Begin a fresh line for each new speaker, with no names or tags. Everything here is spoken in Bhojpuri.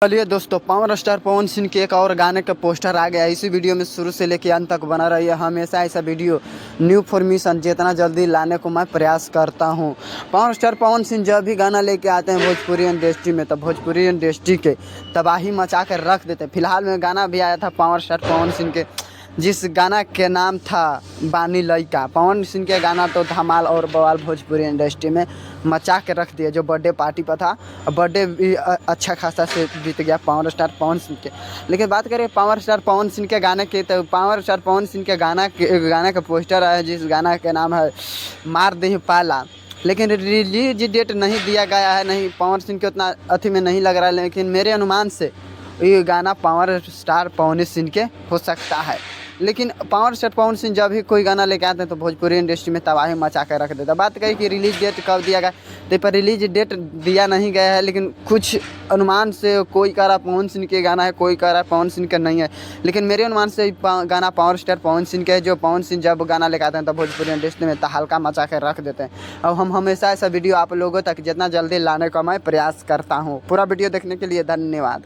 चलिए दोस्तों, पावर स्टार पवन सिंह के एक और गाने का पोस्टर आ गया। इसी वीडियो में शुरू से लेकर अंत तक बना रही है। हमेशा ऐसा वीडियो न्यू फॉर्मेशन जितना जल्दी लाने को मैं प्रयास करता हूं। पावर स्टार पवन सिंह जब भी गाना लेके आते हैं भोजपुरी इंडस्ट्री में, तब भोजपुरी इंडस्ट्री के तबाही मचा कर रख देते हैं। फिलहाल में गाना भी आया था पावर स्टार पवन सिंह के, जिस गाना के नाम था बानी लइका। पवन सिंह के गाना तो धमाल और बवाल भोजपुरी इंडस्ट्री में मचा के रख दिया। जो बर्थडे पार्टी पर था, बर्थडे भी अच्छा खासा से बीत गया पावर स्टार पवन सिंह के। लेकिन बात करें पावर स्टार पवन सिंह के गाने की, तो पावर स्टार पवन सिंह के गाने का पोस्टर है, जिस गाना के नाम है मार दे पाला। लेकिन रिलीज डेट नहीं दिया गया है, नहीं पवन सिंह के उतना अथी में नहीं लग रहा है। लेकिन मेरे अनुमान से ये गाना पावर स्टार पवन सिंह के हो सकता है। लेकिन पावर स्टार पवन सिंह जब भी कोई गाना लेके आते हैं तो भोजपुरी इंडस्ट्री में तबाही मचा कर रख देता है। बात कही कि रिलीज डेट कब दिया गया, तो पर रिलीज डेट दिया नहीं गया है। लेकिन कुछ अनुमान से कोई कह रहा पवन सिंह के गाना है, कोई कह रहा है पवन सिंह का नहीं है। लेकिन मेरे अनुमान से गाना पावर स्टार पवन सिंह के है। जो पवन सिंह जब गाना लेके आते हैं तो भोजपुरी इंडस्ट्री में तहलका मचा कर रख देते हैं। और हम हमेशा ऐसा वीडियो आप लोगों तक जितना जल्दी लाने का मैं प्रयास करता हूँ। पूरा वीडियो देखने के लिए धन्यवाद।